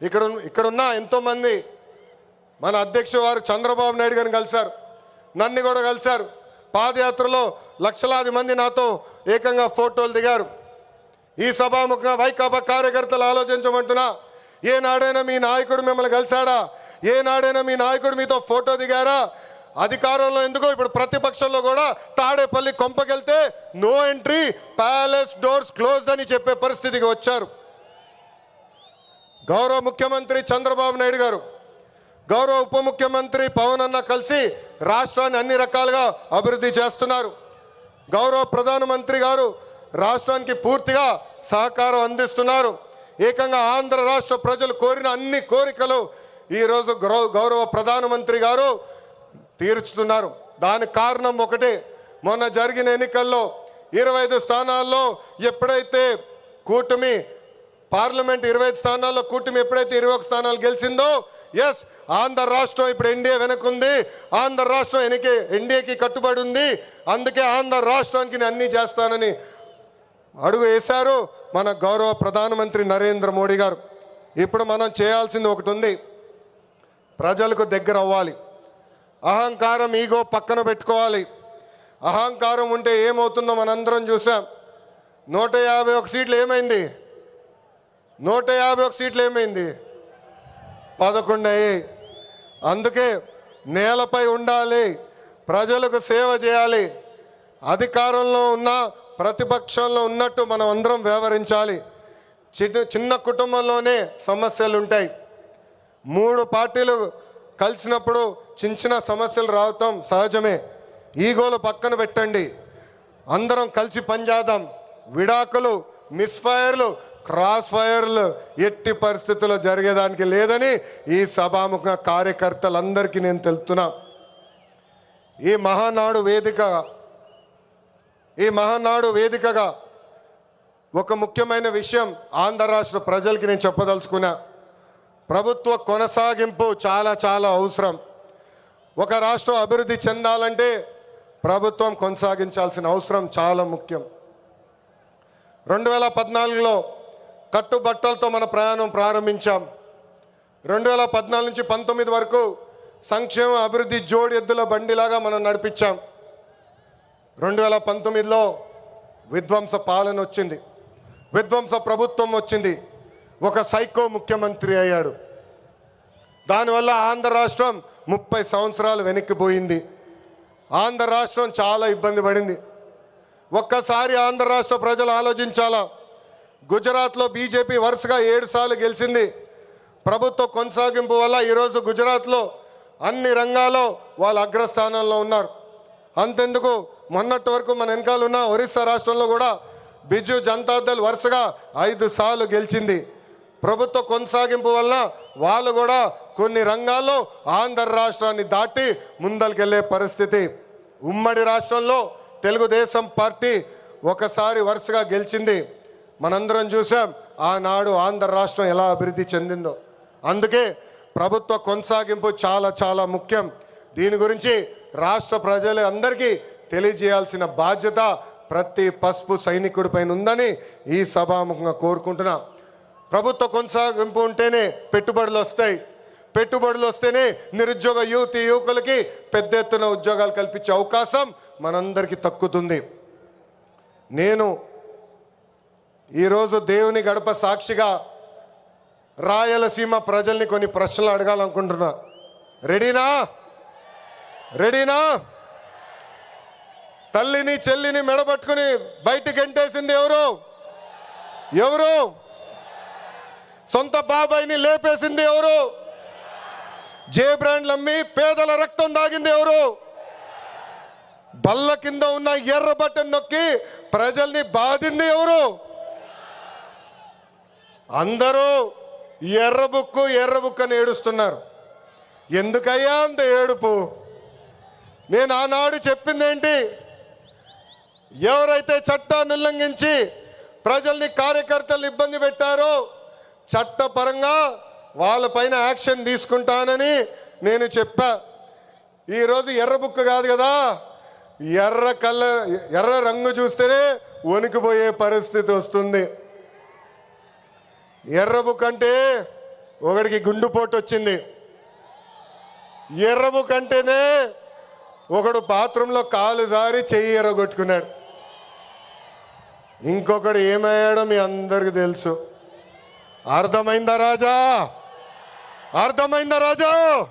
ఇక్కడున్న ఎంతోమంది మన అధ్యక్షుడు వారు చంద్రబాబు నాయుడు గారిని కలిశారు, నన్ను కూడా కలిశారు. పాదయాత్రలో లక్షలాది మంది నాతో ఏకంగా ఫోటోలు దిగారు. ఈ సభాముఖంగా వైకాపా కార్యకర్తలు ఆలోచించమంటున్నా, ఏనాడైనా మీ నాయకుడు మిమ్మల్ని కలిశాడా? ఏనాడైనా మీ నాయకుడు మీతో ఫోటో దిగారా? అధికారంలో ఎందుకో ఇప్పుడు ప్రతిపక్షంలో కూడా తాడేపల్లి కొంపకెళ్తే no entry, palace doors closed అని చెప్పే పరిస్థితికి వచ్చారు. గౌరవ ముఖ్యమంత్రి చంద్రబాబు నాయుడు గారు, గౌరవ ఉప ముఖ్యమంత్రి పవన్ అన్న కలిసి రాష్ట్రాన్ని అన్ని రకాలుగా అభివృద్ధి చేస్తున్నారు. గౌరవ ప్రధానమంత్రి గారు రాష్ట్రానికి పూర్తిగా సహకారం అందిస్తున్నారు. ఏకంగా ఆంధ్ర రాష్ట్ర ప్రజలు కోరిన అన్ని కోరికలు ఈరోజు గౌరవ ప్రధానమంత్రి గారు తీర్చుతున్నారు. దానికి కారణం ఒకటే, మొన్న జరిగిన ఎన్నికల్లో 25 స్థానాల్లో ఎప్పుడైతే కూటమి పార్లమెంట్ 25 స్థానాల్లో కూటమి ఎప్పుడైతే 21 స్థానాలు గెలిచిందో, ఎస్ ఆంధ్ర రాష్ట్రం ఇప్పుడు ఎన్డీఏ వెనకుంది, ఆంధ్ర రాష్ట్రం ఎన్డీఏకి కట్టుబడి ఉంది. అందుకే ఆంధ్ర రాష్ట్రానికి నేను అన్నీ చేస్తానని అడుగు వేశారు మన గౌరవ ప్రధానమంత్రి నరేంద్ర మోడీ గారు. ఇప్పుడు మనం చేయాల్సింది ఒకటి ఉంది, ప్రజలకు దగ్గర అవ్వాలి. అహంకారం, ఈగో పక్కన పెట్టుకోవాలి. అహంకారం ఉంటే ఏమవుతుందో మనందరం చూసాం. 151 సీట్లు ఏమైంది? 151 సీట్లు ఏమైంది? 11 అయ్యాయి. అందుకే నేలపై ఉండాలి, ప్రజలకు సేవ చేయాలి. అధికారంలో ఉన్న ప్రతిపక్షంలో ఉన్నట్టు మనం అందరం వ్యవహరించాలి. చిన్న కుటుంబంలోనే సమస్యలు ఉంటాయి. 3 పార్టీలు కలిసినప్పుడు చిన్న సమస్యలు రావటం సహజమే. ఈగోలు పక్కన పెట్టండి, అందరం కలిసి పనిచేద్దాం. విడాకులు, మిస్ఫైర్లు, క్రాస్ ఫైర్లు ఎట్టి పరిస్థితుల్లో జరిగేదానికి లేదని ఈ సభాముఖ కార్యకర్తలందరికీ నేను తెలుపుతున్నా. ఈ మహానాడు వేదికగా ఒక ముఖ్యమైన విషయం ఆంధ్ర రాష్ట్ర ప్రజలకి నేను చెప్పదలుచుకున్నా. ప్రభుత్వ కొనసాగింపు చాలా చాలా అవసరం. ఒక రాష్ట్రం అభివృద్ధి చెందాలంటే ప్రభుత్వం కొనసాగించాల్సిన అవసరం చాలా ముఖ్యం. 2014లో కట్టుబట్టలతో మన ప్రయాణం ప్రారంభించాం. 2014 నుంచి 19 వరకు సంక్షేమ అభివృద్ధి జోడి ఎద్దుల బండిలాగా మనం నడిపించాం. 2019లో విధ్వంస పాలన వచ్చింది, విధ్వంస ప్రభుత్వం వచ్చింది, ఒక సైకో ముఖ్యమంత్రి అయ్యాడు. దానివల్ల ఆంధ్ర రాష్ట్రం 30 సంవత్సరాలు వెనక్కిపోయింది. ఆంధ్ర రాష్ట్రం చాలా ఇబ్బంది పడింది. ఒక్కసారి ఆంధ్ర రాష్ట్ర ప్రజలు ఆలోచించాలా. గుజరాత్లో బీజేపీ వరుసగా 7 సార్లు గెలిచింది. ప్రభుత్వ కొనసాగింపు వల్ల ఈరోజు గుజరాత్లో అన్ని రంగాల్లో వాళ్ళు అగ్రస్థానంలో ఉన్నారు. అంతెందుకు, మొన్నటి వరకు మన వెనకాల ఉన్న ఒరిస్సా రాష్ట్రంలో కూడా బిజు జనతాదళ్ వరుసగా 5 సార్లు గెలిచింది. ప్రభుత్వ కొనసాగింపు వలన వాళ్ళు కూడా కొన్ని రంగాల్లో ఆంధ్ర రాష్ట్రాన్ని దాటి ముందరికెళ్ళే పరిస్థితి. ఉమ్మడి రాష్ట్రంలో తెలుగుదేశం పార్టీ ఒకసారి వరుసగా గెలిచింది. మనందరం చూసాం ఆనాడు ఆంధ్ర రాష్ట్రం ఎలా అభివృద్ధి చెందిందో. అందుకే ప్రభుత్వ కొనసాగింపు చాలా చాలా ముఖ్యం. దీని గురించి రాష్ట్ర ప్రజలు అందరికీ తెలియజేయాల్సిన బాధ్యత ప్రతి పసుపు సైనికుడి పైన ఉందని ఈ సభాముఖంగా కోరుకుంటున్నా. ప్రభుత్వ కొనసాగింపు ఉంటేనే పెట్టుబడులు వస్తాయి, పెట్టుబడులు వస్తేనే నిరుద్యోగ యువకులకి పెద్ద ఎత్తున ఉద్యోగాలు కల్పించే అవకాశం మనందరికీ దక్కుతుంది. నేను ఈరోజు దేవుని గడప సాక్షిగా రాయలసీమ ప్రజల్ని కొన్ని ప్రశ్నలు అడగాలనుకుంటున్నా. రెడీనా? తల్లిని చెల్లిని మెడబట్టుకుని బయటికి గెంటేసింది ఎవరు? సొంత బాబాయిని లేపేసింది ఎవరు? జే బ్రాండ్లు అమ్మి పేదల రక్తం దాగింది ఎవరు? బల్ల కింద ఉన్న ఎర్ర బటన్ నొక్కి ప్రజల్ని బాధింది ఎవరు? అందరూ ఎర్ర బుక్కు అని ఏడుస్తున్నారు. ఎందుకయ్యా అంత ఏడుపు? నేను ఆనాడు చెప్పింది ఏంటి? ఎవరైతే చట్టాన్ని ఉల్లంఘించి ప్రజల్ని, కార్యకర్తలు ఇబ్బంది పెట్టారో చట్టపరంగా వాళ్ళపైన యాక్షన్ తీసుకుంటానని నేను చెప్పా. ఈరోజు ఎర్ర బుక్ కాదు కదా, ఎర్ర రంగు చూస్తేనే వణికిపోయే పరిస్థితి వస్తుంది. ఎర్ర బుక్ అంటే ఒకడికి గుండుపోటు వచ్చింది. ఎర్రము కంటేనే ఒకడు బాత్రూంలో కాలు జారి చెయ్యి ఎర్రగొట్టుకున్నాడు. ఇంకొకడు ఏమయ్యాడో మీ అందరికి తెలుసు. అర్థమైందా రాజా? అర్థమైందా రాజా?